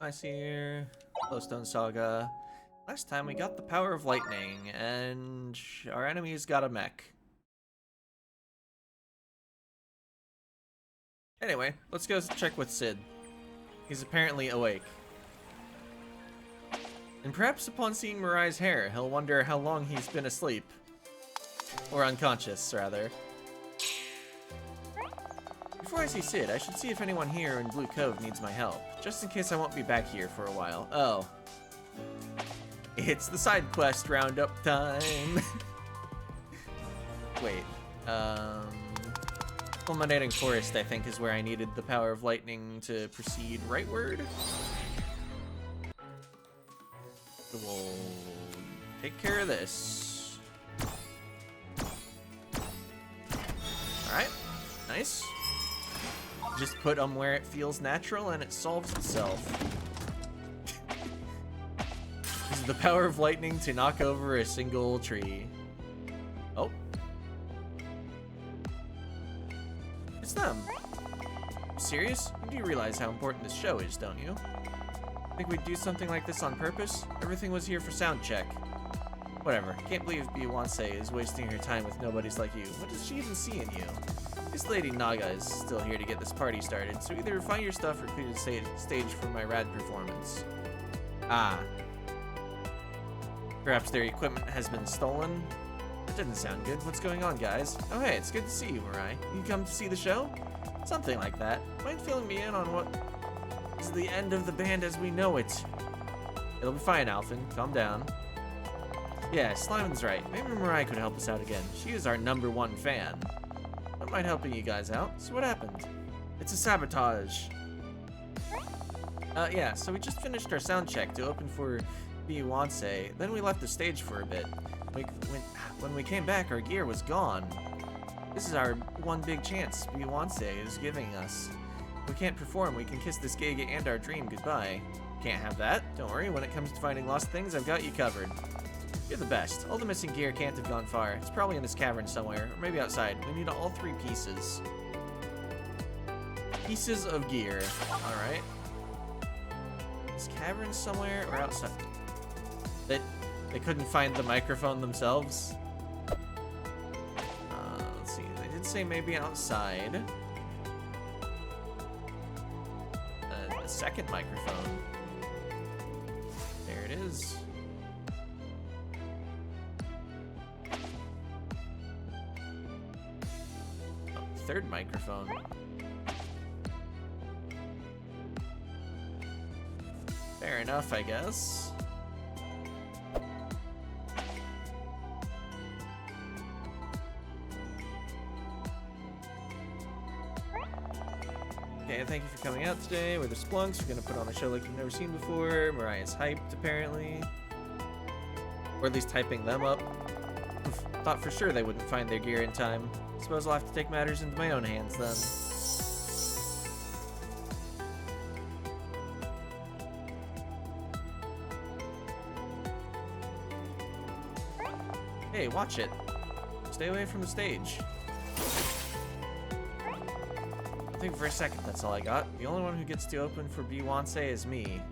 Nice here. Flowstone Saga. Last time we got the power of lightning, and our enemies got a mech. Anyway, let's go check with Sihd. He's apparently awake. And perhaps upon seeing Mirai's hair, he'll wonder how long he's been asleep. Or unconscious, rather. Before I see Sihd, I should see if anyone here in Blue Cove needs my help, just in case I won't be back here for a while. Oh. It's the side quest roundup time! Wait, Culminating Forest, I think, is where I needed the power of lightning to proceed rightward. So we'll take care of this. Alright, nice. Just put them where it feels natural and it solves itself. This is the power of lightning to knock over a single tree. Oh. It's them. You serious? You do realize how important this show is, don't you? Think we'd do something like this on purpose? Everything was here for sound check. Whatever. Can't believe Beyonce is wasting her time with nobodies like you. What does she even see in you? This Lady Naga is still here to get this party started, so either find your stuff or clear the stage for my rad performance. Ah. Perhaps their equipment has been stolen? That didn't sound good. What's going on, guys? Oh hey, it's good to see you, Mirai. You come to see the show? Something like that. Mind filling me in on what is the end of the band as we know it? It'll be fine, Alphen. Calm down. Yeah, Slimon's right. Maybe Mirai could help us out again. She is our #1 fan. Don't mind helping you guys out. So what happened? It's a sabotage. Yeah, so we just finished our sound check to open for Beyonce. Then we left the stage for a bit. When we came back, our gear was gone. This is our one big chance Beyonce is giving us. If we can't perform, we can kiss this gig and our dream goodbye. Can't have that. Don't worry, when it comes to finding lost things, I've got you covered. You're the best. All the missing gear can't have gone far. It's probably in this cavern somewhere, or maybe outside. We need all 3 pieces. Pieces of gear. Alright. This cavern somewhere or outside? They couldn't find the microphone themselves? Let's see. They did say maybe outside. A second microphone. There it is. Third microphone. Fair enough, I guess. Okay, thank you for coming out today. We're the Splunks. We're gonna put on a show like you've never seen before. Mariah's hyped, apparently. Or at least hyping them up. Thought for sure they wouldn't find their gear in time. Suppose I'll have to take matters into my own hands then. Hey, watch it. Stay away from the stage. I think for a second that's all I got. The only one who gets to open for Beyonce is me.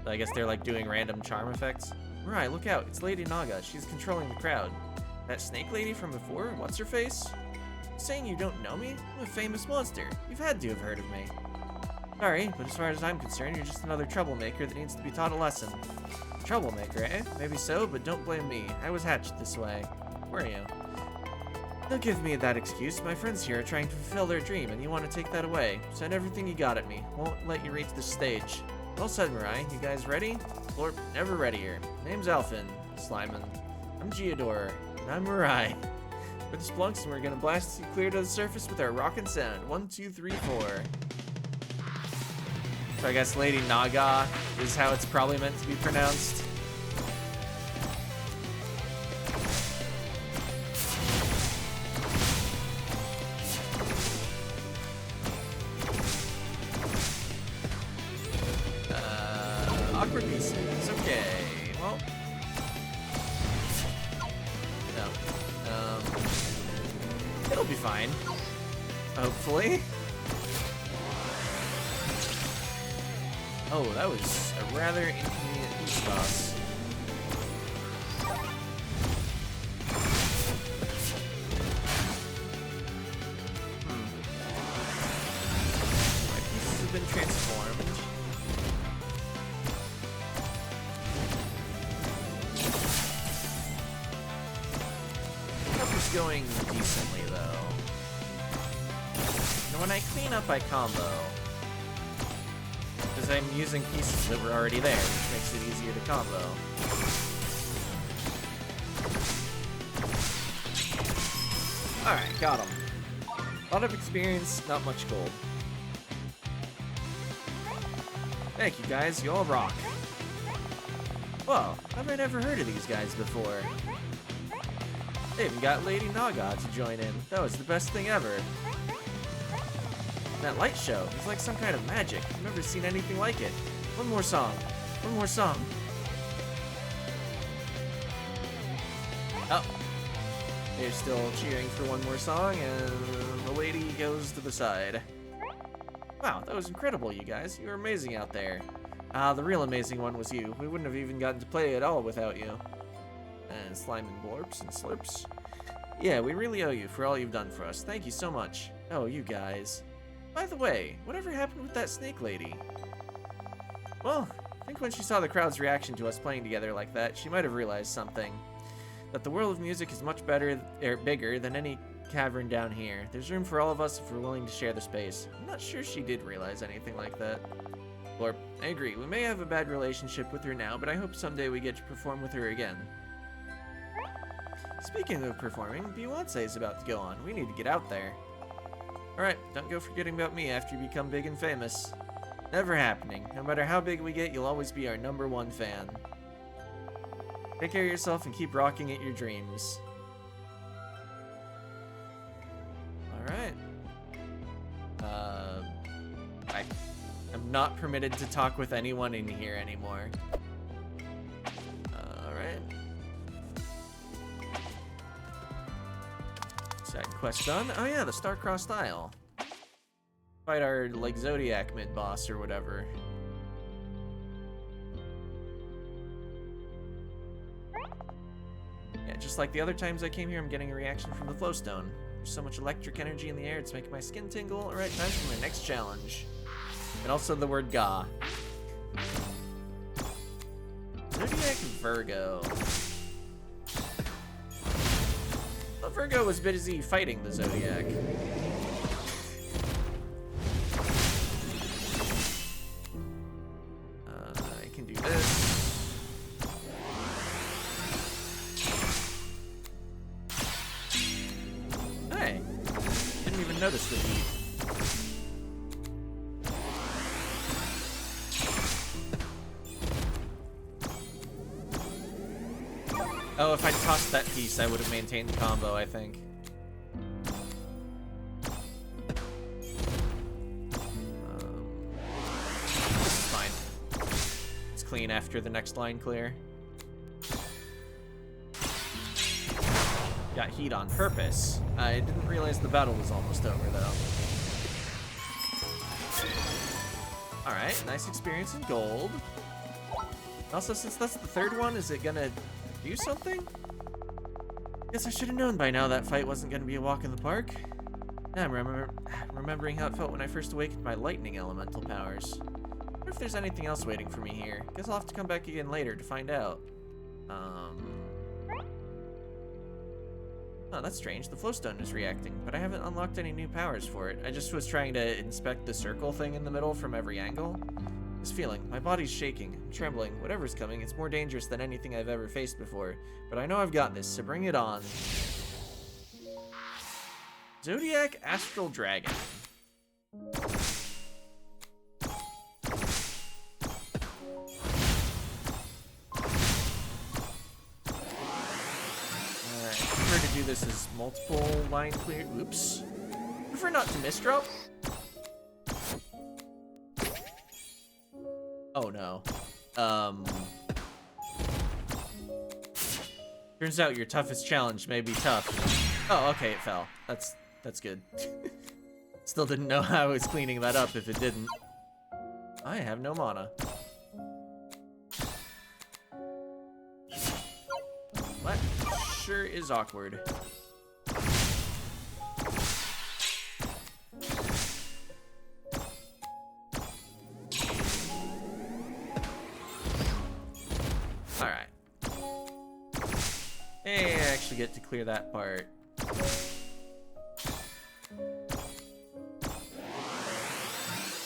I guess they're like doing random charm effects. Mirai, look out, it's Lady Naga. She's controlling the crowd. That snake lady from before? What's her face? Saying you don't know me? I'm a famous monster. You've had to have heard of me. Sorry, but as far as I'm concerned, you're just another troublemaker that needs to be taught a lesson. Troublemaker, eh? Maybe so, but don't blame me. I was hatched this way. Were you? Don't give me that excuse. My friends here are trying to fulfill their dream, and you want to take that away. Send everything you got at me. Won't let you reach the stage. Well said, Mirai. You guys ready? Lord, never readier. Name's Alphen. Slimon. I'm Geodor. And I'm Mirai. We're the Splunks, and we're gonna blast you clear to the surface with our rockin' sound. 1, 2, 3, 4. So I guess Lady Naga is how it's probably meant to be pronounced. Awkward pieces. Okay. Well. No. be fine. Hopefully. Oh, that was a rather inconvenient beast boss. My pieces have been transformed. Stuff is going decently, though. And when I clean up, I combo. Because I'm using pieces that were already there, which makes it easier to combo. Alright, got him. A lot of experience, not much gold. Thank you guys, you all rock. Whoa, have I never heard of these guys before? They even got Lady Naga to join in. That was the best thing ever. That light show is like some kind of magic. I've never seen anything like it. One more song. One more song. Oh. They're still cheering for one more song, and the lady goes to the side. Wow, that was incredible, you guys. You were amazing out there. The real amazing one was you. We wouldn't have even gotten to play at all without you. And slime and blorps and slurps. Yeah, we really owe you for all you've done for us. Thank you so much. Oh, you guys. By the way, whatever happened with that snake lady? Well, I think when she saw the crowd's reaction to us playing together like that, she might have realized something. That the world of music is much bigger than any cavern down here. There's room for all of us if we're willing to share the space. I'm not sure she did realize anything like that. Blorp, I agree. We may have a bad relationship with her now, but I hope someday we get to perform with her again. Speaking of performing, Beyonce is about to go on. We need to get out there. Alright, don't go forgetting about me after you become big and famous. Never happening. No matter how big we get, you'll always be our #1 fan. Take care of yourself and keep rocking at your dreams. Alright. I'm not permitted to talk with anyone in here anymore. Alright. Side quest done. Oh yeah, the Star-Crossed Isle. Fight our, like, Zodiac mid-boss or whatever. Yeah, just like the other times I came here, I'm getting a reaction from the Flowstone. There's so much electric energy in the air, it's making my skin tingle. Alright, time for my next challenge. And also the word Ga. Zodiac Virgo. Well, Virgo was busy fighting the Zodiac. I can do this. Hey, didn't even notice the beat. Oh, if I'd tossed that piece, I would have maintained the combo, I think. This is fine. It's clean after the next line clear. Got heat on purpose. I didn't realize the battle was almost over, though. Alright, nice experience in gold. Also, since that's the third one, is it gonna do something? Guess I should have known by now that fight wasn't gonna be a walk in the park. Now I'm remembering how it felt when I first awakened my lightning elemental powers. What if there's anything else waiting for me here? Guess I'll have to come back again later to find out. Oh, that's strange. The Flowstone is reacting, but I haven't unlocked any new powers for it. I just was trying to inspect the circle thing in the middle from every angle. This feeling, my body's shaking, I'm trembling. Whatever's coming, it's more dangerous than anything I've ever faced before. But I know I've got this, so bring it on. Zodiac Astral Dragon. To do this as multiple line clear. Oops. Prefer not to misdrop. Oh no. Turns out your toughest challenge may be tough. Oh, okay, it fell. That's that's good. Still didn't know how I was cleaning that up if it didn't. I have no mana. That sure is awkward. Alright. Hey, I actually get to clear that part.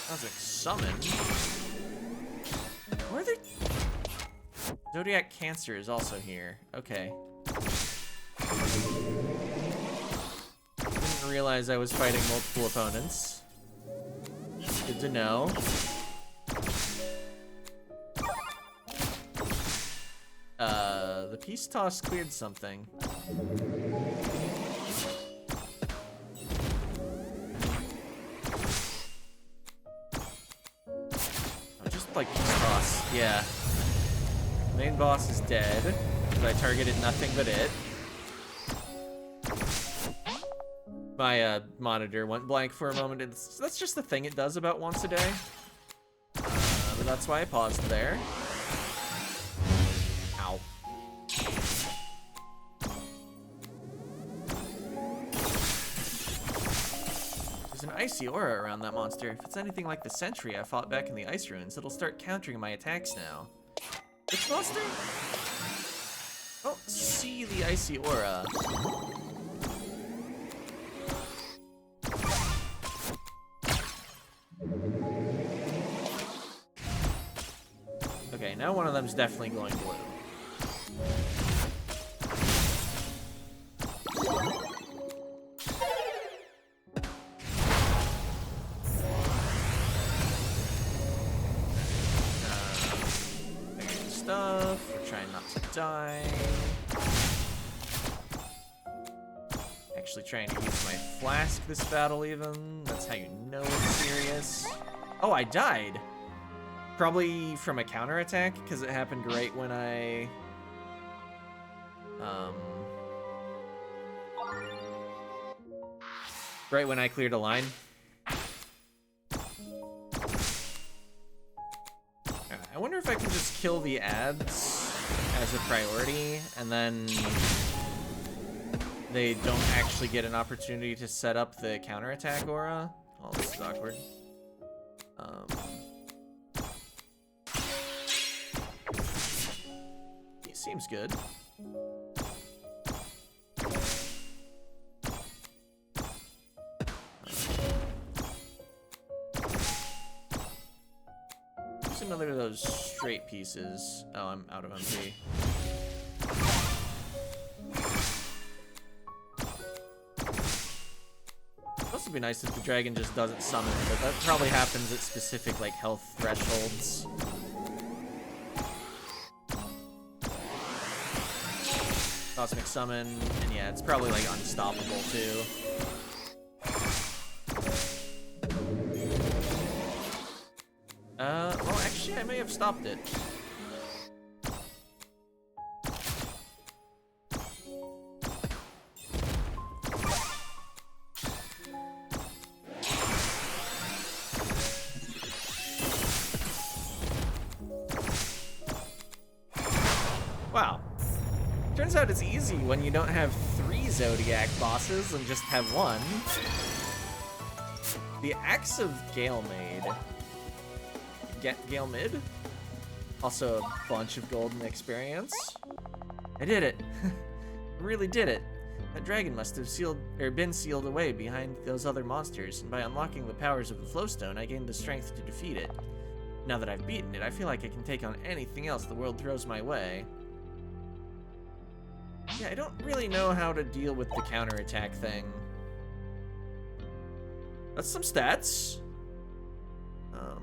Cosmic Summon? Where are they? Zodiac Cancer is also here. Okay. Didn't realize I was fighting multiple opponents. Good to know. The Peace Toss cleared something. Just like Peace Toss, yeah. Main boss is dead, because I targeted nothing but it. My monitor went blank for a moment. That's just the thing it does about once a day. But that's why I paused there. Ow. There's an icy aura around that monster. If it's anything like the sentry I fought back in the ice ruins, it'll start countering my attacks now. Which monster? I don't see the icy aura. Okay, now one of them's definitely glowing blue. Stuff. We're trying not to die. Actually trying to use my flask this battle even. That's how you know it's serious. Oh, I died. Probably from a counterattack, because it happened right when I... right when I cleared a line. I wonder if I can just kill the ads as a priority, and then they don't actually get an opportunity to set up the counterattack aura. Oh, this is awkward. It seems good. Use another of those straight pieces. Oh, I'm out of MP. It'd be nice if the dragon just doesn't summon, but that probably happens at specific like health thresholds. Cosmic Summon, and yeah, it's probably like unstoppable too. Well actually I may have stopped it. Wow. Turns out it's easy when you don't have 3 Zodiac bosses and just have 1. The Axe of Galemade. Galemid? Also a bunch of golden experience. I did it. I really did it. That dragon must have been sealed away behind those other monsters, and by unlocking the powers of the Flowstone, I gained the strength to defeat it. Now that I've beaten it, I feel like I can take on anything else the world throws my way. Yeah, I don't really know how to deal with the counterattack thing. That's some stats.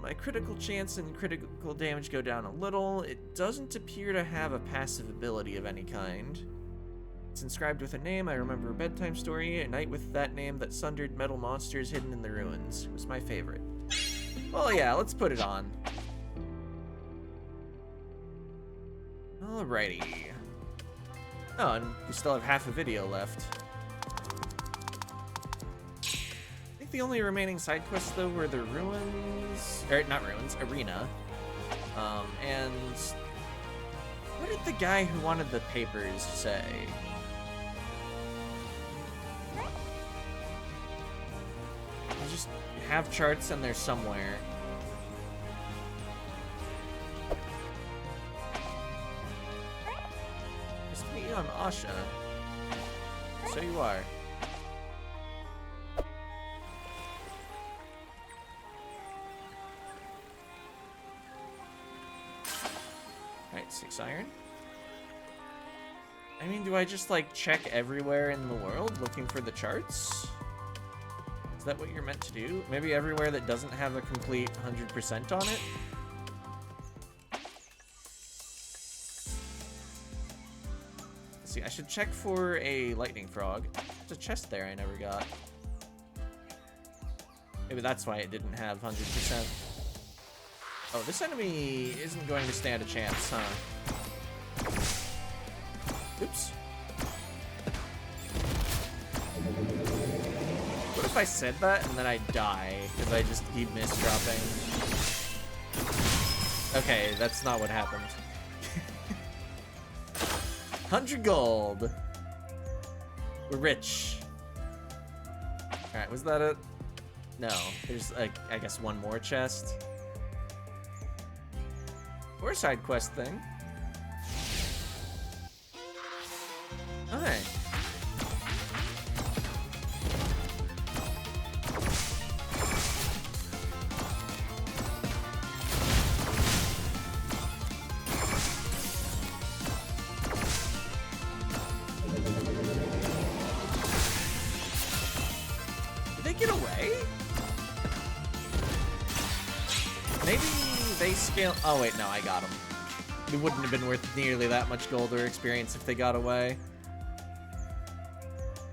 My critical chance and critical damage go down a little. It doesn't appear to have a passive ability of any kind. It's inscribed with a name. I remember a bedtime story, a night with that name that sundered metal monsters hidden in the ruins. It was my favorite. Well, yeah, let's put it on. Alrighty. Oh, and we still have half a video left. the only remaining side quests, though, were the ruins... Or, not ruins, arena. And... What did the guy who wanted the papers say? You just have charts and they're somewhere. Nice to meet you, I'm Asha. So you are. Alright, 6 iron. I mean, do I just, like, check everywhere in the world looking for the charts? Is that what you're meant to do? Maybe everywhere that doesn't have a complete 100% on it? Let's see, I should check for a lightning frog. There's a chest there I never got. Maybe that's why it didn't have 100%. Oh, this enemy isn't going to stand a chance, huh? Oops. What if I said that and then I die because I just keep misdropping? Okay, that's not what happened. 100 gold. We're rich. Alright, was that it? No. There's, like, I guess one more chest. Or a side quest thing. Okay. Did they get away? Maybe they scale. Oh wait, no, I got them. It wouldn't have been worth nearly that much gold or experience if they got away.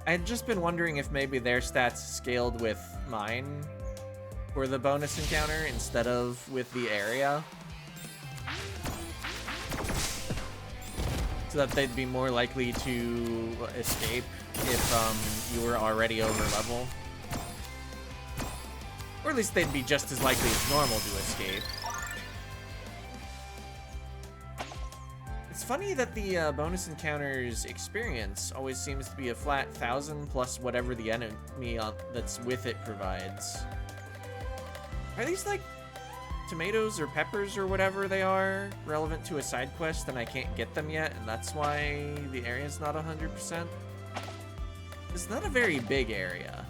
I had just been wondering if maybe their stats scaled with mine for the bonus encounter instead of with the area. So that they'd be more likely to escape if you were already over level. Or at least they'd be just as likely as normal to escape. It's funny that the bonus encounters experience always seems to be a flat 1,000 plus whatever the enemy that's with it provides. Are these like tomatoes or peppers or whatever they are relevant to a side quest and I can't get them yet and that's why the area's not 100%? It's not a very big area.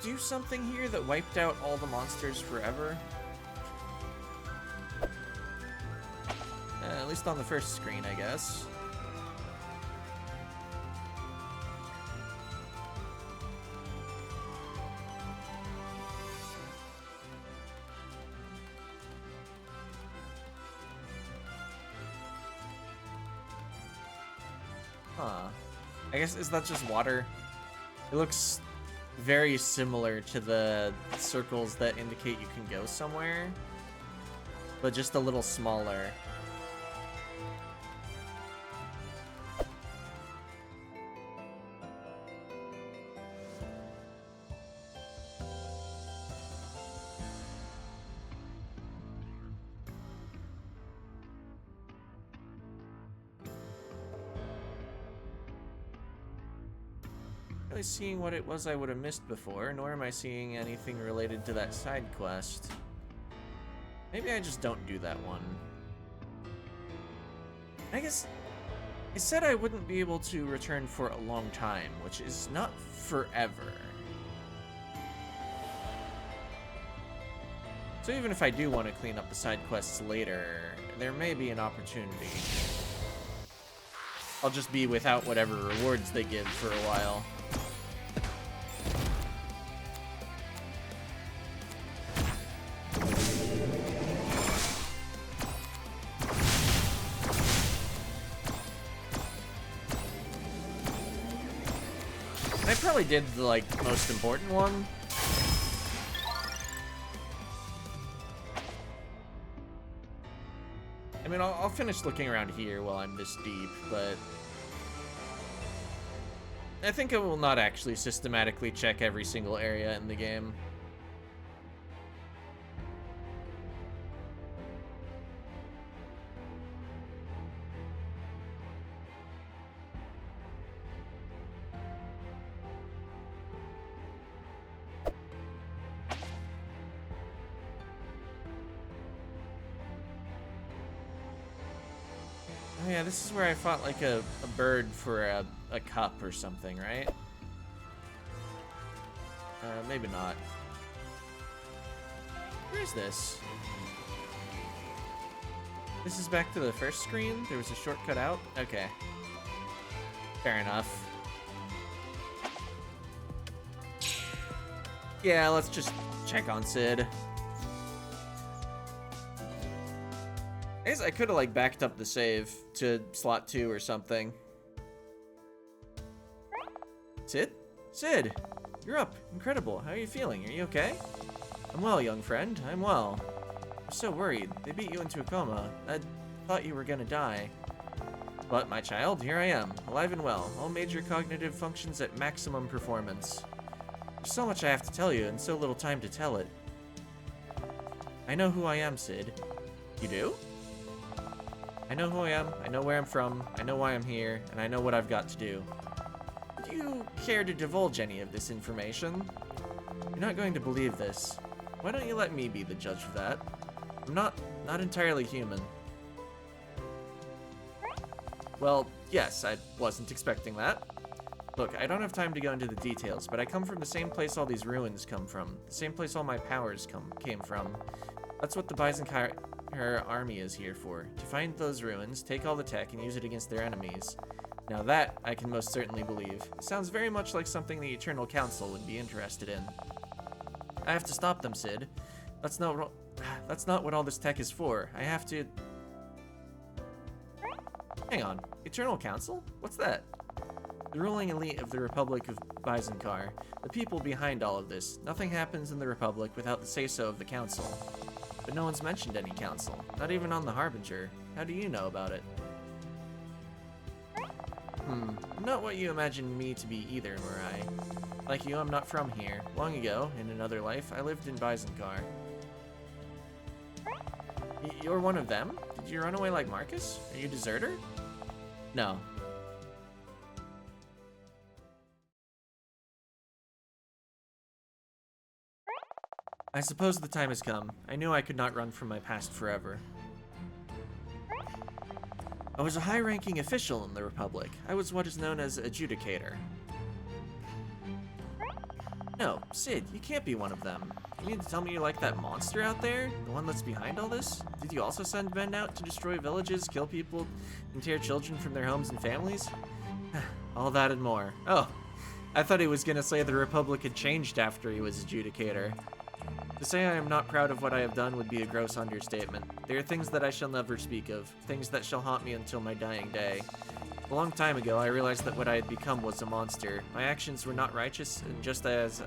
Do something here that wiped out all the monsters forever? At least on the first screen, I guess. Huh. I guess, is that just water? It looks very similar to the circles that indicate you can go somewhere, but just a little smaller. Really seeing what it was I would have missed before, nor am I seeing anything related to that side quest. Maybe I just don't do that one. I guess it said I wouldn't be able to return for a long time, which is not forever. So even if I do want to clean up the side quests later, there may be an opportunity. I'll just be without whatever rewards they give for a while. I probably did the, like, most important one. I mean, I'll finish looking around here while I'm this deep, but I think I will not actually systematically check every single area in the game. Oh yeah, this is where I fought like a bird for a cup or something, right? Maybe not. Where is this? This is back to the first screen? There was a shortcut out? Okay. Fair enough. Yeah, let's just check on Sihd. I guess I could have like backed up the save to slot 2 or something. Sihd? Sihd! You're up. Incredible. How are you feeling? Are you okay? I'm well, young friend. I'm well. I'm so worried. They beat you into a coma. I thought you were gonna die. But, my child, here I am, alive and well. All major cognitive functions at maximum performance. There's so much I have to tell you, and so little time to tell it. I know who I am, Sihd. You do? I know who I am, I know where I'm from, I know why I'm here, and I know what I've got to do. Do you care to divulge any of this information? You're not going to believe this. Why don't you let me be the judge of that? I'm not entirely human. Well, yes, I wasn't expecting that. Look, I don't have time to go into the details, but I come from the same place all these ruins come from. The same place all my powers came from. That's what the Byzantine army is here for. To find those ruins, take all the tech, and use it against their enemies. Now that, I can most certainly believe. It sounds very much like something the Eternal Council would be interested in. I have to stop them, Sihd. That's not what all this tech is for. I have to... Hang on. Eternal Council? What's that? The ruling elite of the Republic of Byzancar. The people behind all of this. Nothing happens in the Republic without the say-so of the Council. But no one's mentioned any council. Not even on the Harbinger. How do you know about it? I'm not what you imagine me to be either, Mirai. Like you, I'm not from here. Long ago, in another life, I lived in Byzancar. You're one of them? Did you run away like Marcus? Are you a deserter? No. I suppose the time has come. I knew I could not run from my past forever. I was a high-ranking official in the Republic. I was what is known as adjudicator. No, Sihd, you can't be one of them. You mean to tell me you're like that monster out there? The one that's behind all this? Did you also send men out to destroy villages, kill people, and tear children from their homes and families? All that and more. Oh, I thought he was gonna say the Republic had changed after he was adjudicator. To say I am not proud of what I have done would be a gross understatement. There are things that I shall never speak of, things that shall haunt me until my dying day. A long time ago, I realized that what I had become was a monster. My actions were not righteous, and just as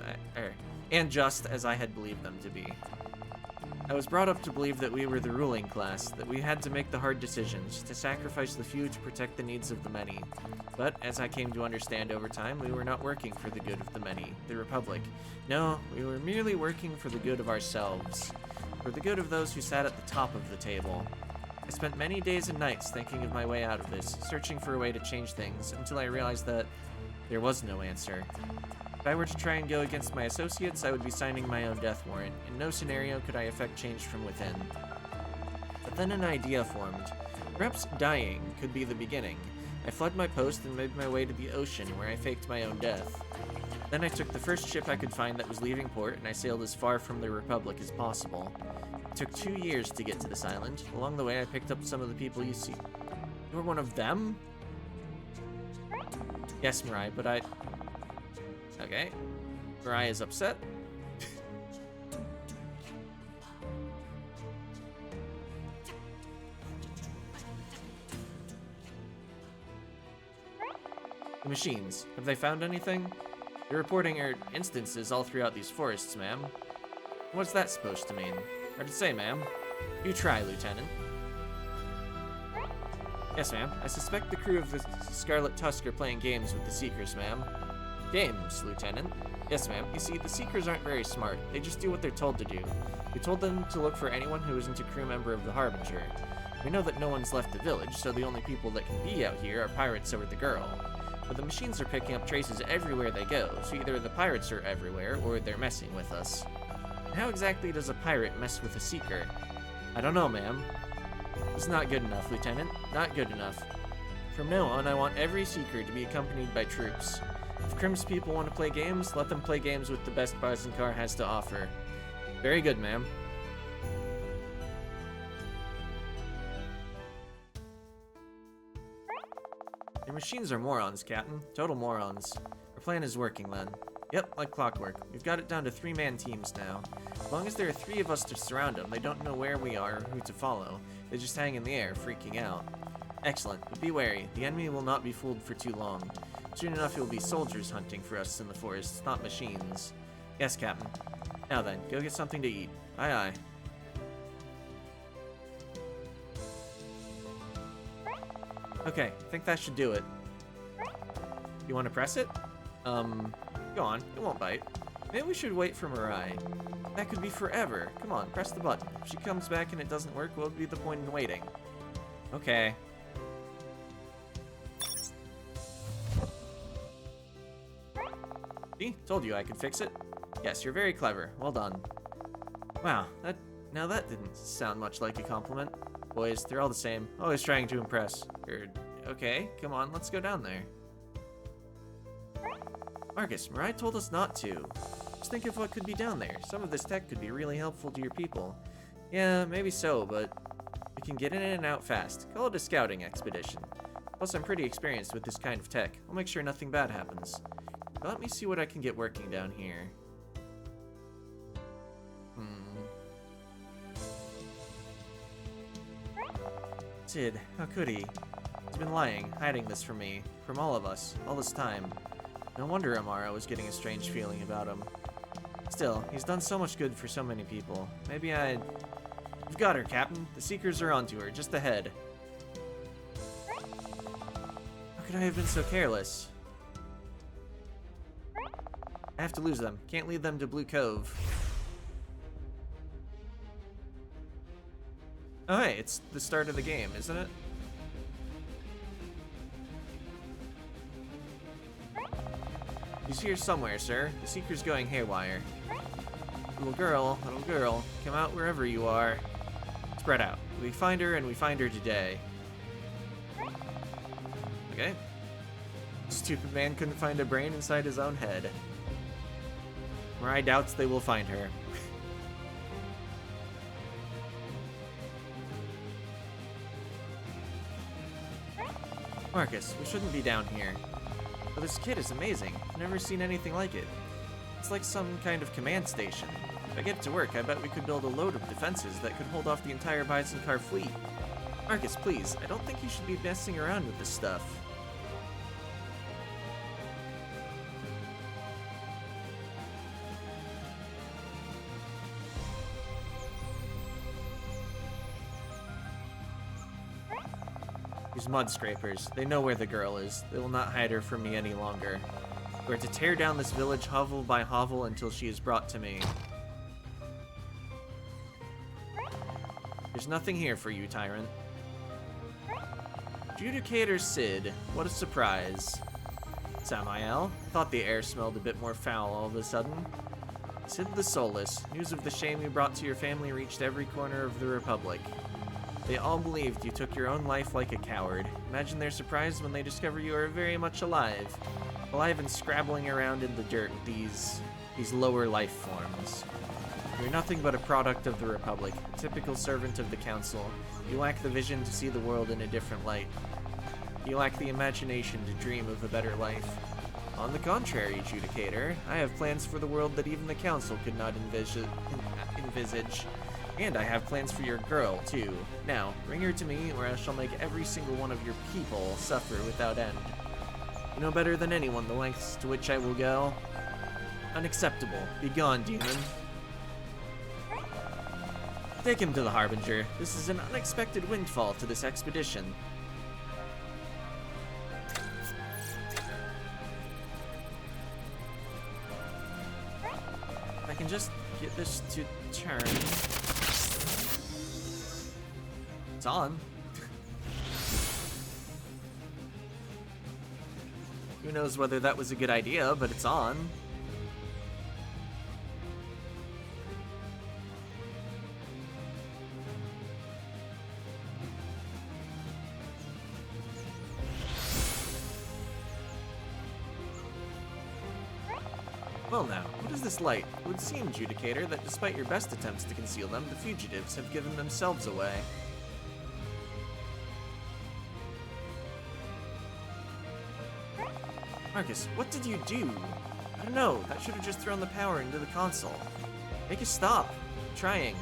I had believed them to be. I was brought up to believe that we were the ruling class, that we had to make the hard decisions, to sacrifice the few to protect the needs of the many. But, as I came to understand over time, we were not working for the good of the many, the Republic. No, we were merely working for the good of ourselves, for the good of those who sat at the top of the table. I spent many days and nights thinking of my way out of this, searching for a way to change things, until I realized that there was no answer. If I were to try and go against my associates, I would be signing my own death warrant. In no scenario could I effect change from within. But then an idea formed. Perhaps dying could be the beginning. I fled my post and made my way to the ocean, where I faked my own death. Then I took the first ship I could find that was leaving port, and I sailed as far from the Republic as possible. It took 2 years to get to this island. Along the way, I picked up some of the people you see. You're one of them? Yes, Mirai, but I... Okay. Mirai is upset. The machines. Have they found anything? They're reporting instances all throughout these forests, ma'am. What's that supposed to mean? Hard to say, ma'am. You try, Lieutenant. Yes, ma'am. I suspect the crew of the Scarlet Tusk are playing games with the Seekers, ma'am. Games, Lieutenant? Yes, ma'am. You see, the Seekers aren't very smart. They just do what they're told to do. We told them to look for anyone who isn't a crew member of the Harbinger. We know that no one's left the village, so the only people that can be out here are pirates or the girl. But the machines are picking up traces everywhere they go, so either the pirates are everywhere, or they're messing with us. And how exactly does a pirate mess with a Seeker? I don't know, ma'am. It's not good enough, Lieutenant. Not good enough. From now on, I want every Seeker to be accompanied by troops. If Crim's people want to play games, let them play games with the best Baizencar has to offer. Very good, ma'am. Your machines are morons, Captain. Total morons. Our plan is working, then. Yep, like clockwork. We've got it down to 3-man teams now. As long as there are 3 of us to surround them, they don't know where we are or who to follow. They just hang in the air, freaking out. Excellent, but be wary. The enemy will not be fooled for too long. Soon enough, it will be soldiers hunting for us in the forests, not machines. Yes, Captain. Now then, go get something to eat. Aye, aye. Okay, I think that should do it. You want to press it? Go on, it won't bite. Maybe we should wait for Mirai. That could be forever. Come on, press the button. If she comes back and it doesn't work, what would be the point in waiting? Okay. See? Told you I could fix it. Yes, you're very clever. Well done. Wow, now that didn't sound much like a compliment. Boys, they're all the same. Always trying to impress. Okay, come on, let's go down there. Marcus, Mirai told us not to. Just think of what could be down there. Some of this tech could be really helpful to your people. Yeah, maybe so, but we can get in and out fast. Call it a scouting expedition. Plus, I'm pretty experienced with this kind of tech. I'll make sure nothing bad happens. But let me see what I can get working down here. Sihd, how could he? He's been lying, hiding this from me, from all of us, all this time. No wonder Amara was getting a strange feeling about him. Still, he's done so much good for so many people. Maybe You've got her, Captain. The Seekers are onto her, just ahead. How could I have been so careless? I have to lose them. Can't lead them to Blue Cove. Oh hey, it's the start of the game, isn't it? He's here somewhere, sir. The Seeker's going haywire. Little girl, come out wherever you are. Spread out. We find her, and we find her today. Okay. Stupid man couldn't find a brain inside his own head. Mirai doubts they will find her. Marcus, we shouldn't be down here. But this kit is amazing. I've never seen anything like it. It's like some kind of command station. If I get it to work, I bet we could build a load of defenses that could hold off the entire Baizencar fleet. Marcus, please, I don't think you should be messing around with this stuff. These mud scrapers, they know where the girl is. They will not hide her from me any longer. We're to tear down this village hovel by hovel until she is brought to me. There's nothing here for you, Tyrant. Adjudicator Sihd, what a surprise. Samael, I thought the air smelled a bit more foul all of a sudden. Sihd the Soulless, news of the shame you brought to your family reached every corner of the Republic. They all believed you took your own life like a coward. Imagine their surprise when they discover you are very much alive. Alive and scrabbling around in the dirt with these lower life forms. You're nothing but a product of the Republic, a typical servant of the Council. You lack the vision to see the world in a different light. You lack the imagination to dream of a better life. On the contrary, Adjudicator, I have plans for the world that even the Council could not envisage. And I have plans for your girl, too. Now, bring her to me, or I shall make every single one of your people suffer without end. You know better than anyone the lengths to which I will go. Unacceptable. Be gone, demon. Take him to the Harbinger. This is an unexpected windfall to this expedition. I can just get this to turn. It's on. Who knows whether that was a good idea, but it's on. Well now, what is this light? It would seem, Judicator, that despite your best attempts to conceal them, the fugitives have given themselves away. Marcus, what did you do? I don't know, that should have just thrown the power into the console. Make it stop. I'm trying.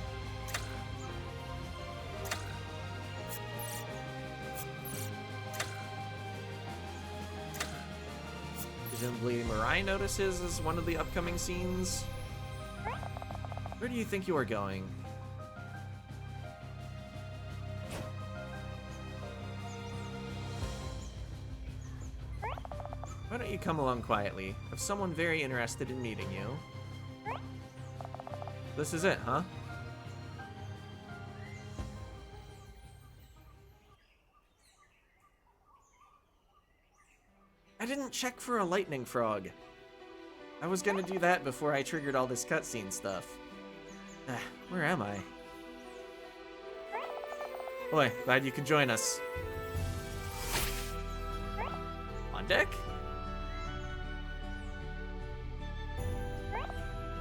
Presumably Mirai notices as one of the upcoming scenes. Where do you think you are going? Why don't you come along quietly? I have someone very interested in meeting you. This is it, huh? I didn't check for a lightning frog. I was gonna do that before I triggered all this cutscene stuff. Where am I? Boy, glad you could join us. On deck?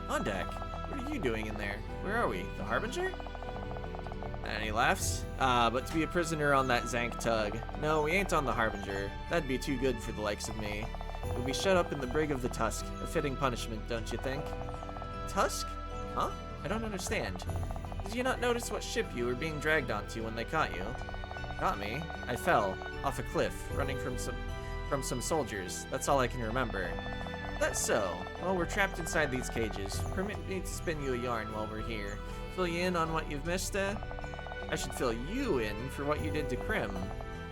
On deck? What are you doing in there? Where are we? The Harbinger? And he laughs. But to be a prisoner on that Zank tug. No, we ain't on the Harbinger. That'd be too good for the likes of me. We'll be shut up in the brig of the Tusk. A fitting punishment, don't you think? Tusk? Huh? I don't understand. Did you not notice what ship you were being dragged onto when they caught you? Got me? I fell. Off a cliff, running from some soldiers. That's all I can remember. That's so. Well, we're trapped inside these cages. Permit me to spin you a yarn while we're here. Fill you in on what you've missed, I should fill you in for what you did to Krim.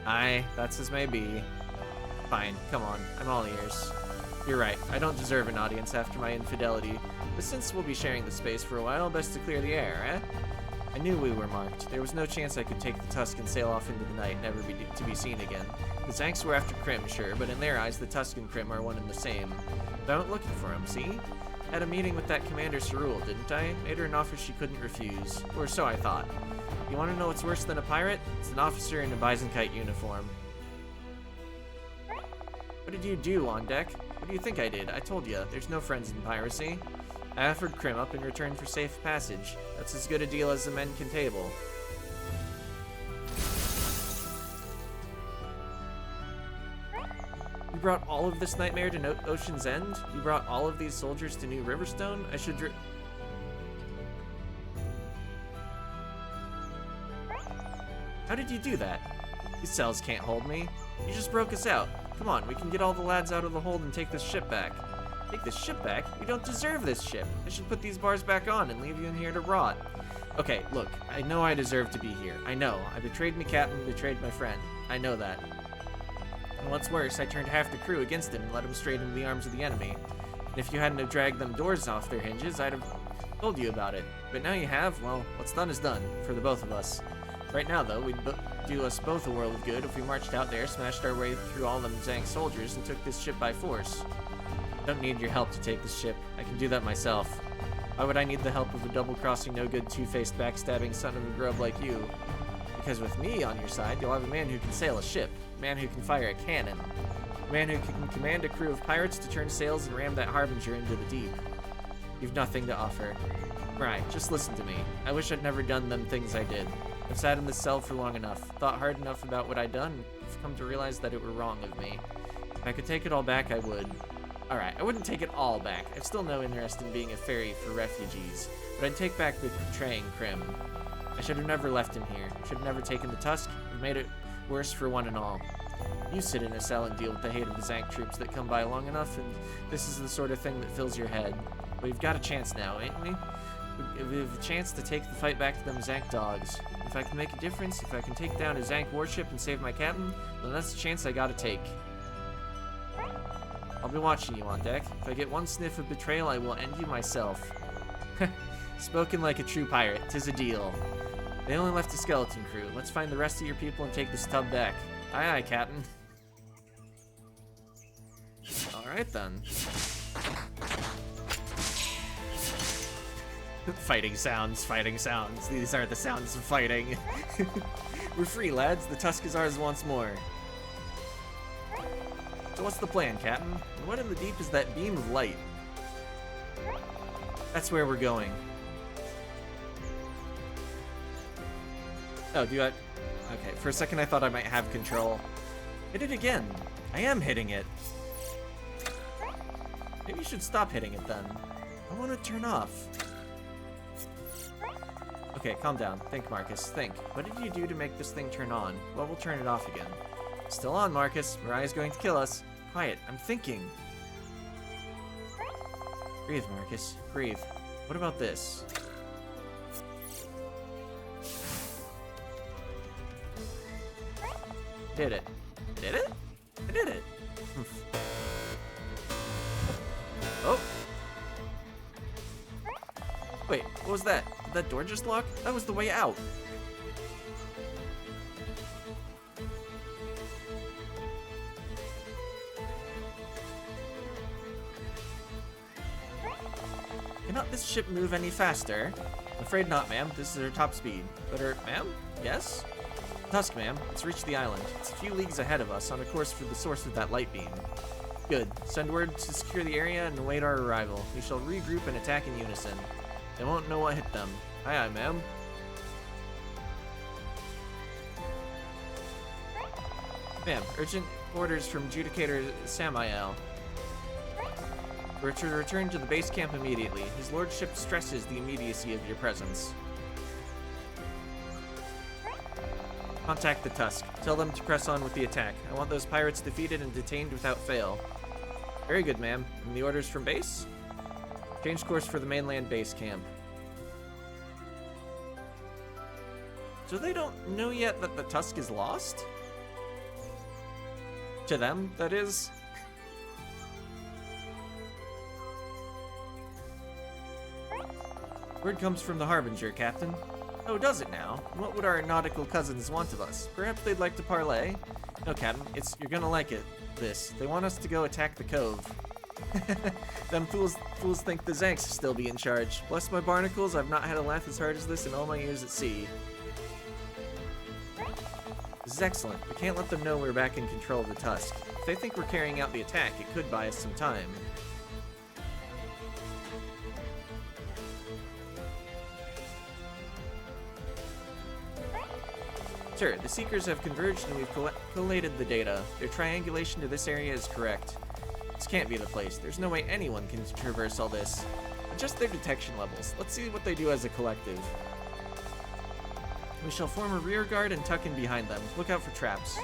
Aye, that's as may be. Fine, come on, I'm all ears. You're right, I don't deserve an audience after my infidelity, but since we'll be sharing the space for a while, best to clear the air, eh? I knew we were marked. There was no chance I could take the Tusk and sail off into the night, never to be seen again. The Zanks were after Krim, sure, but in their eyes, the Tusk and Krim are one and the same. But I went looking for him, see? Had a meeting with that Commander Cerule, didn't I? Made her an offer she couldn't refuse. Or so I thought. You want to know what's worse than a pirate? It's an officer in a Byzantine uniform. What did you do on deck? What do you think I did? I told you, there's no friends in piracy. I offered Krim up in return for safe passage. That's as good a deal as the men can table. You brought all of this nightmare to Ocean's End? You brought all of these soldiers to New Riverstone? I should How did you do that? These cells can't hold me. You just broke us out. Come on, we can get all the lads out of the hold and take this ship back. Take this ship back? You don't deserve this ship. I should put these bars back on and leave you in here to rot. Okay, look, I know I deserve to be here. I know. I betrayed me captain, betrayed my friend. I know that. And what's worse, I turned half the crew against him and led him straight into the arms of the enemy. And if you hadn't have dragged them doors off their hinges, I'd have told you about it. But now you have, well, what's done is done, for the both of us. Right now, though, we'd do us both a world of good if we marched out there, smashed our way through all them Zank soldiers, and took this ship by force. I don't need your help to take this ship. I can do that myself. Why would I need the help of a double-crossing, no-good, two-faced, backstabbing son of a grub like you? Because with me on your side, you'll have a man who can sail a ship, a man who can fire a cannon, a man who can command a crew of pirates to turn sails and ram that Harbinger into the deep. You've nothing to offer. Right, just listen to me. I wish I'd never done them things I did. I've sat in this cell for long enough, thought hard enough about what I'd done, and I've come to realize that it were wrong of me. If I could take it all back, I would. Alright, I wouldn't take it all back. I've still no interest in being a ferry for refugees, but I'd take back the betraying Krim. I should have never left him here. Should have never taken the Tusk. I've made it worse for one and all. You sit in a cell and deal with the hate of the Zank troops that come by long enough, and this is the sort of thing that fills your head. But we've got a chance now, ain't we? We have a chance to take the fight back to them Zank dogs. If I can make a difference, if I can take down a Zank warship and save my captain, then that's a chance I gotta take. I'll be watching you on deck. If I get one sniff of betrayal, I will end you myself. Spoken like a true pirate. 'Tis a deal. They only left a skeleton crew. Let's find the rest of your people and take this tub back. Aye, aye, Captain. Alright then. Fighting sounds, fighting sounds. These are the sounds of fighting. We're free, lads. The tusk is ours once more. So what's the plan, Captain? And what in the deep is that beam of light? That's where we're going. Oh, do I... Okay, for a second I thought I might have control. Hit it again. I am hitting it. Maybe you should stop hitting it then. I want to turn off. Okay, calm down. Think, Marcus. Think. What did you do to make this thing turn on? Well, we'll turn it off again. Still on, Marcus. Mariah's going to kill us. Quiet. I'm thinking. Breathe, Marcus. Breathe. What about this? Did it. Did it? I did it. Oh. Wait, what was that? Did that door just lock? That was the way out. Cannot this ship move any faster? I'm afraid not, ma'am. This is our top speed. But ma'am? Yes? Tusk, ma'am. It's reached the island. It's a few leagues ahead of us, on a course for the source of that light beam. Good. Send word to secure the area and await our arrival. We shall regroup and attack in unison. They won't know what hit them. Aye, aye, ma'am. Ma'am, urgent orders from Judicator Samael. We're to return to the base camp immediately. His lordship stresses the immediacy of your presence. Contact the Tusk. Tell them to press on with the attack. I want those pirates defeated and detained without fail. Very good, ma'am. And the orders from base? Change course for the mainland base camp. So they don't know yet that the Tusk is lost? To them, that is. Word comes from the Harbinger, Captain. Oh, does it now? What would our nautical cousins want of us? Perhaps they'd like to parley? No, Captain, you're gonna like it, this. They want us to go attack the cove. Them fools think the Zanks still be in charge. Bless my barnacles, I've not had a laugh as hard as this in all my years at sea. This is excellent. We can't let them know we're back in control of the Tusk. If they think we're carrying out the attack, it could buy us some time. Sir, the Seekers have converged and we've collated the data. Their triangulation to this area is correct. This can't be the place. There's no way anyone can traverse all this. Adjust their detection levels. Let's see what they do as a collective. We shall form a rear guard and tuck in behind them. Look out for traps.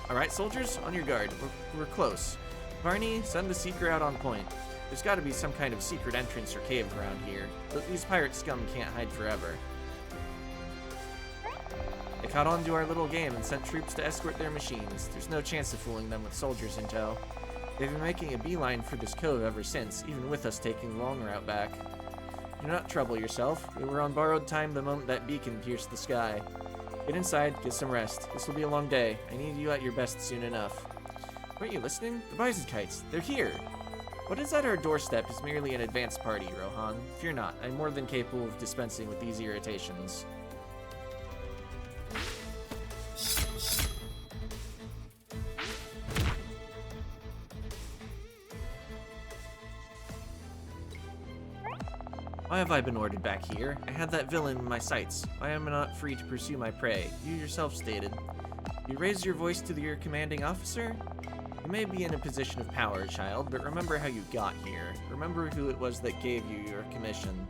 Alright, soldiers, on your guard. We're close. Barney, send the Seeker out on point. There's gotta be some kind of secret entrance or cave around here. But these pirate scum can't hide forever. They caught on to our little game and sent troops to escort their machines. There's no chance of fooling them with soldiers in tow. They've been making a beeline for this cove ever since, even with us taking the long route back. Do not trouble yourself. We were on borrowed time the moment that beacon pierced the sky. Get inside, get some rest. This will be a long day. I need you at your best soon enough. Weren't you listening? The Byzantites, they're here! What is at our doorstep is merely an advance party, Rohan. Fear not, I'm more than capable of dispensing with these irritations. Why have I been ordered back here? I had that villain in my sights. Why am I not free to pursue my prey? You yourself stated. You raise your voice to your commanding officer? You may be in a position of power, child, but remember how you got here. Remember who it was that gave you your commission.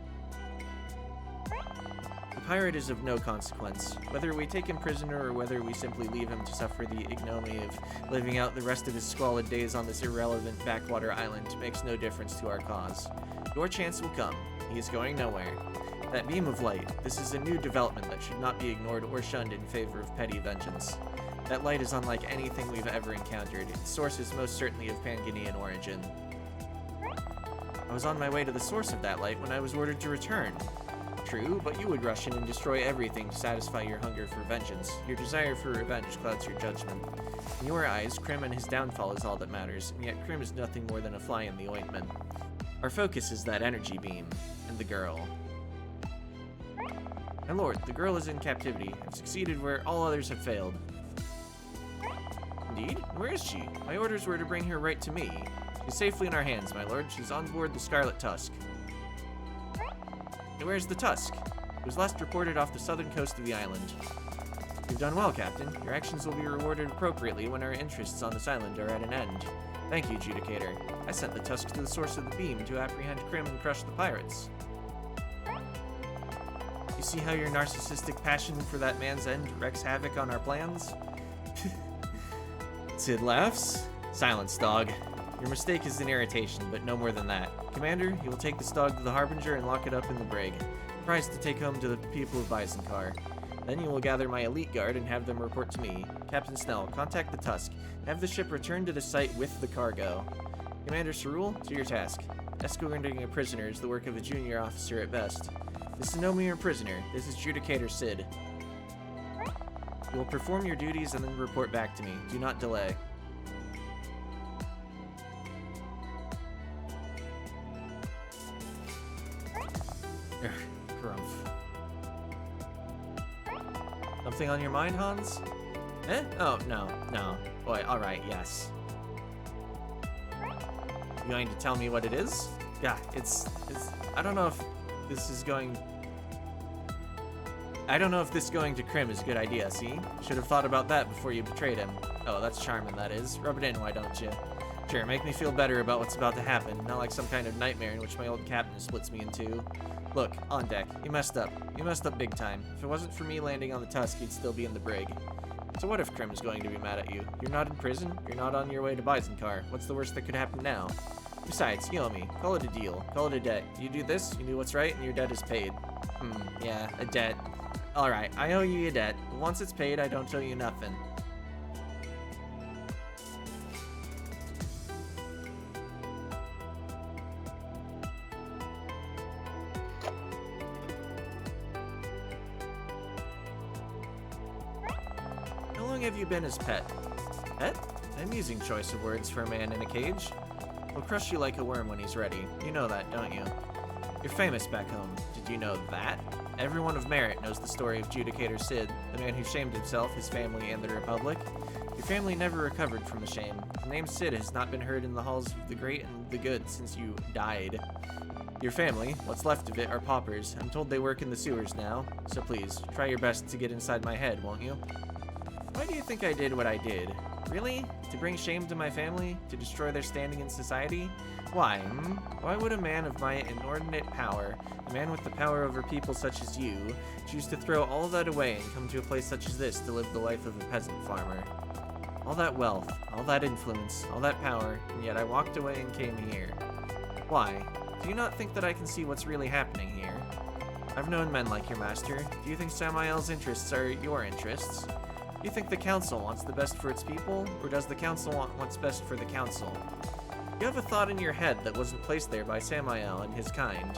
The pirate is of no consequence. Whether we take him prisoner or whether we simply leave him to suffer the ignominy of living out the rest of his squalid days on this irrelevant backwater island makes no difference to our cause. Your chance will come. He is going nowhere. That beam of light, this is a new development that should not be ignored or shunned in favor of petty vengeance. That light is unlike anything we've ever encountered. Its source is most certainly of Panginian origin. I was on my way to the source of that light when I was ordered to return. True, but you would rush in and destroy everything to satisfy your hunger for vengeance. Your desire for revenge clouds your judgment. In your eyes, Krim and his downfall is all that matters, and yet Krim is nothing more than a fly in the ointment. Our focus is that energy beam, and the girl. My lord, the girl is in captivity. I've succeeded where all others have failed. Indeed? Where is she? My orders were to bring her right to me. She's safely in our hands, my lord. She's on board the Scarlet Tusk. And where's the Tusk? It was last reported off the southern coast of the island. You've done well, Captain. Your actions will be rewarded appropriately when our interests on this island are at an end. Thank you, Judicator. I sent the Tusk to the source of the beam to apprehend Krim and crush the pirates. You see how your narcissistic passion for that man's end wreaks havoc on our plans? Sihd laughs. Silence, dog. Your mistake is an irritation, but no more than that. Commander, you will take this dog to the Harbinger and lock it up in the brig. Prize to take home to the people of Byzonkar. Then you will gather my elite guard and have them report to me. Captain Snell, contact the Tusk. Have the ship return to the site with the cargo. Commander Cerule, to your task. Escorting a prisoner is the work of a junior officer at best. This is no mere prisoner. This is Judicator Sihd. You will perform your duties and then report back to me. Do not delay. Grumph. Something on your mind, Hans? Eh? Oh, no. Boy, alright, yes. You going to tell me what it is? Yeah, it's I don't know if this is going... I don't know if this going to Krim is a good idea, see? Should have thought about that before you betrayed him. Oh, that's charming, that is. Rub it in, why don't you? Sure, make me feel better about what's about to happen, not like some kind of nightmare in which my old captain splits me in two. Look, on deck, you messed up. You messed up big time. If it wasn't for me landing on the Tusk, you'd still be in the brig. So what if Krim is going to be mad at you? You're not in prison, you're not on your way to Byzonkar. What's the worst that could happen now? Besides, you owe me. Call it a deal. Call it a debt. You do this, you do what's right, and your debt is paid. Yeah, a debt. Alright, I owe you a debt. But once it's paid, I don't owe you nothing. How long have you been his pet? Pet? An amusing choice of words for a man in a cage. He'll crush you like a worm when he's ready. You know that, don't you? You're famous back home. Did you know that? Everyone of merit knows the story of Judicator Sihd, the man who shamed himself, his family, and the Republic. Your family never recovered from the shame. The name Sihd has not been heard in the halls of the great and the good since you died. Your family, what's left of it, are paupers. I'm told they work in the sewers now, so please, try your best to get inside my head, won't you? Why do you think I did what I did? Really? To bring shame to my family? To destroy their standing in society? Why, Why would a man of my inordinate power, a man with the power over people such as you, choose to throw all that away and come to a place such as this to live the life of a peasant farmer? All that wealth, all that influence, all that power, and yet I walked away and came here. Why? Do you not think that I can see what's really happening here? I've known men like your master. Do you think Samael's interests are your interests? Do you think the council wants the best for its people, or does the council want what's best for the council? You have a thought in your head that wasn't placed there by Samael and his kind.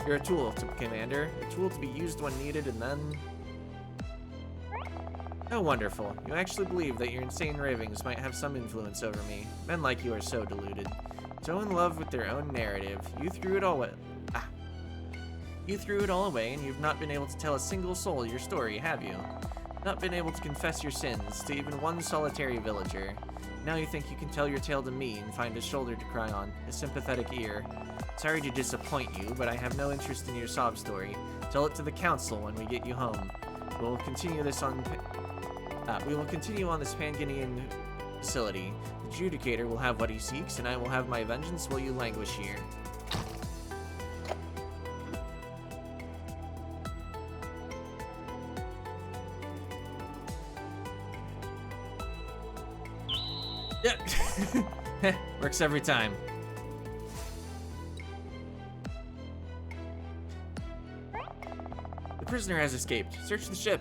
You're a tool, Commander, a tool to be used when needed and then... How wonderful. You actually believe that your insane ravings might have some influence over me. Men like you are so deluded. So in love with their own narrative, you threw it all away. You threw it all away and you've not been able to tell a single soul your story, have you? Not been able to confess your sins to even one solitary villager. Now you think you can tell your tale to me and find a shoulder to cry on, a sympathetic ear. Sorry to disappoint you, but I have no interest in your sob story. Tell it to the council when we get you home. We will continue on this Panginian facility. The Judicator will have what he seeks, and I will have my vengeance while you languish here. Works every time. The prisoner has escaped. Search the ship.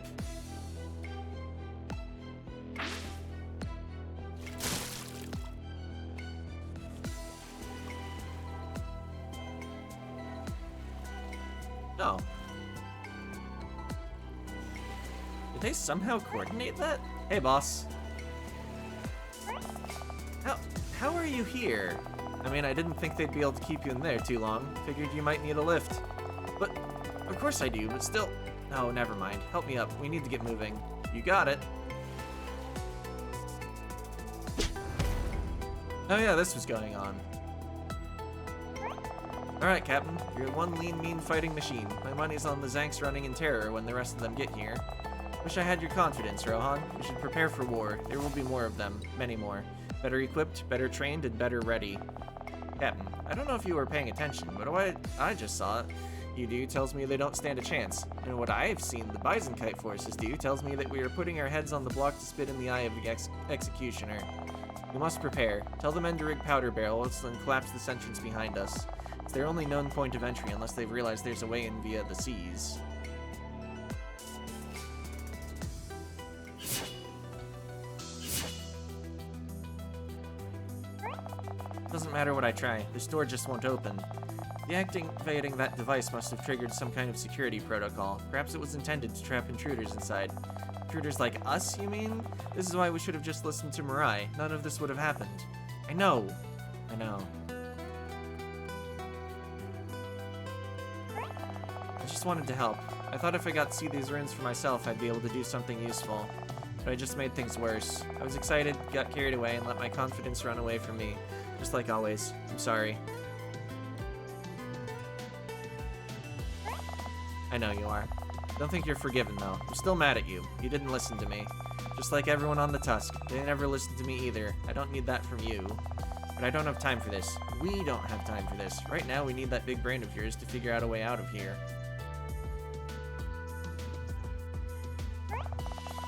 Oh. Did they somehow coordinate that? Hey, boss. How are you here? I mean, I didn't think they'd be able to keep you in there too long. Figured you might need a lift. But, of course I do, but still... Oh, never mind. Help me up. We need to get moving. You got it. Oh yeah, this was going on. Alright, Captain. You're one lean, mean fighting machine. My money's on the Zanks running in terror when the rest of them get here. Wish I had your confidence, Rohan. We should prepare for war. There will be more of them. Many more. Better equipped, better trained, and better ready. Captain, I don't know if you were paying attention, but what I just saw you do tells me they don't stand a chance. And what I've seen the Byzantine forces do tells me that we are putting our heads on the block to spit in the eye of the executioner. We must prepare. Tell the men to rig powder barrels and collapse this entrance behind us. It's their only known point of entry unless they've realized there's a way in via the seas. Doesn't matter what I try, this door just won't open. Deactivating that device must have triggered some kind of security protocol. Perhaps it was intended to trap intruders inside. Intruders like us, you mean? This is why we should have just listened to Mirai. None of this would have happened. I know. I just wanted to help. I thought if I got to see these ruins for myself, I'd be able to do something useful. But I just made things worse. I was excited, got carried away, and let my confidence run away from me. Just like always. I'm sorry. I know you are. Don't think you're forgiven, though. I'm still mad at you. You didn't listen to me. Just like everyone on the Tusk. They never listened to me either. I don't need that from you. But I don't have time for this. We don't have time for this. Right now, we need that big brain of yours to figure out a way out of here.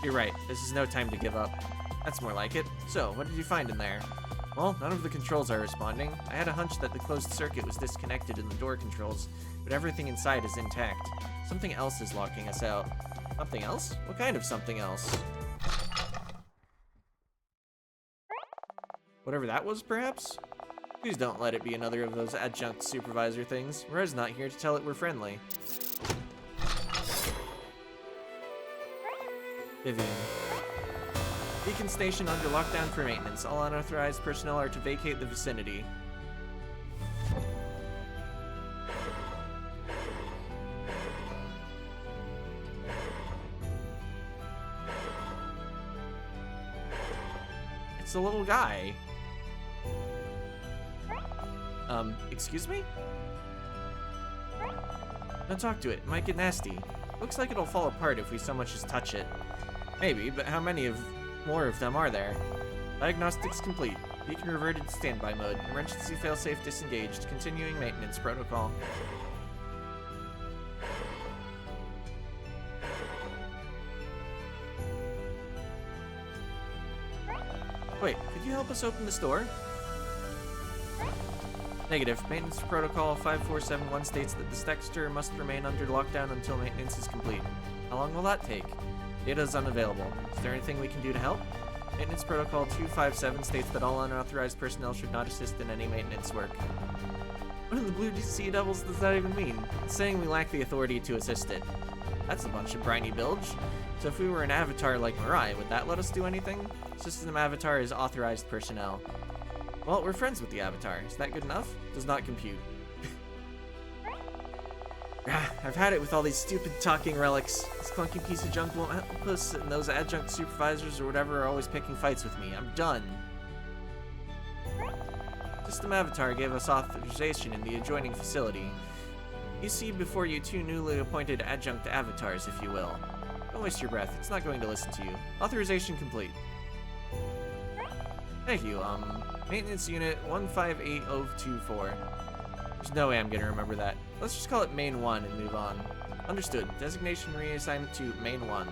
You're right. This is no time to give up. That's more like it. So, what did you find in there? Well, none of the controls are responding. I had a hunch that the closed circuit was disconnected in the door controls, but everything inside is intact. Something else is locking us out. Something else? What kind of something else? Whatever that was, perhaps? Please don't let it be another of those adjunct supervisor things. Mirai's not here to tell it we're friendly. Vivian. Beacon station under lockdown for maintenance. All unauthorized personnel are to vacate the vicinity. It's a little guy. Excuse me? Don't talk to it. It might get nasty. Looks like it'll fall apart if we so much as touch it. Maybe, but how many more of them are there? Diagnostics complete. Beacon reverted to standby mode. Emergency failsafe disengaged. Continuing maintenance protocol. Wait, could you help us open this door? Negative. Maintenance protocol 5471 states that the structure must remain under lockdown until maintenance is complete. How long will that take? Data is unavailable. Is there anything we can do to help? Maintenance protocol 257 states that all unauthorized personnel should not assist in any maintenance work. What in the blue sea devils does that even mean? It's saying we lack the authority to assist it. That's a bunch of briny bilge. So if we were an avatar like Mirai, would that let us do anything? System avatar is authorized personnel. Well, we're friends with the avatar. Is that good enough? Does not compute. I've had it with all these stupid talking relics. This clunky piece of junk won't help us, and those adjunct supervisors or whatever are always picking fights with me. I'm done. System Avatar gave us authorization in the adjoining facility. You see before you two newly appointed adjunct avatars, if you will. Don't waste your breath. It's not going to listen to you. Authorization complete. Thank you. Maintenance unit 158024. There's no way I'm gonna remember that. Let's just call it Main 1 and move on. Understood. Designation reassignment to Main 1.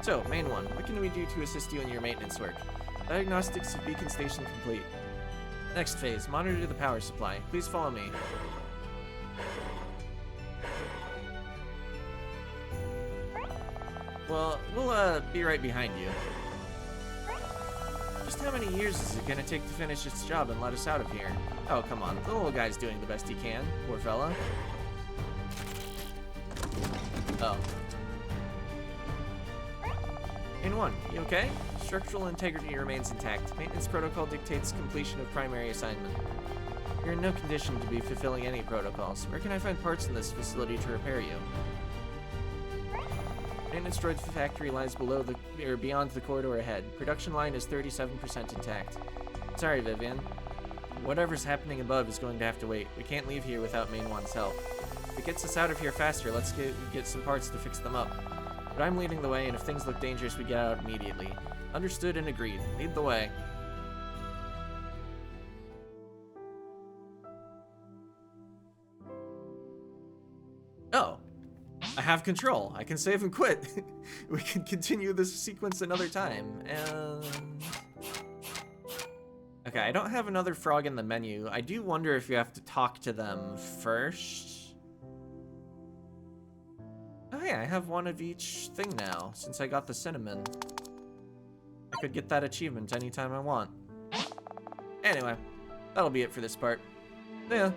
So, Main 1, what can we do to assist you in your maintenance work? Diagnostics of Beacon Station complete. Next phase, monitor the power supply. Please follow me. Well, we'll be right behind you. Just how many years is it gonna take to finish its job and let us out of here? Oh, come on. The little guy's doing the best he can. Poor fella. Oh. In one, you okay? Structural integrity remains intact. Maintenance protocol dictates completion of primary assignment. You're in no condition to be fulfilling any protocols. Where can I find parts in this facility to repair you? Maintenance droid factory lies below or beyond the corridor ahead. Production line is 37% intact. Sorry, Vivian. Whatever's happening above is going to have to wait. We can't leave here without Main One's help. If it gets us out of here faster, let's get some parts to fix them up. But I'm leading the way, and if things look dangerous, we get out immediately. Understood and agreed. Lead the way. Oh. I have control. I can save and quit. We can continue this sequence another time. And... okay, I don't have another frog in the menu. I do wonder if you have to talk to them first. Oh yeah, I have one of each thing now, since I got the cinnamon. I could get that achievement anytime I want. Anyway, that'll be it for this part. Yeah.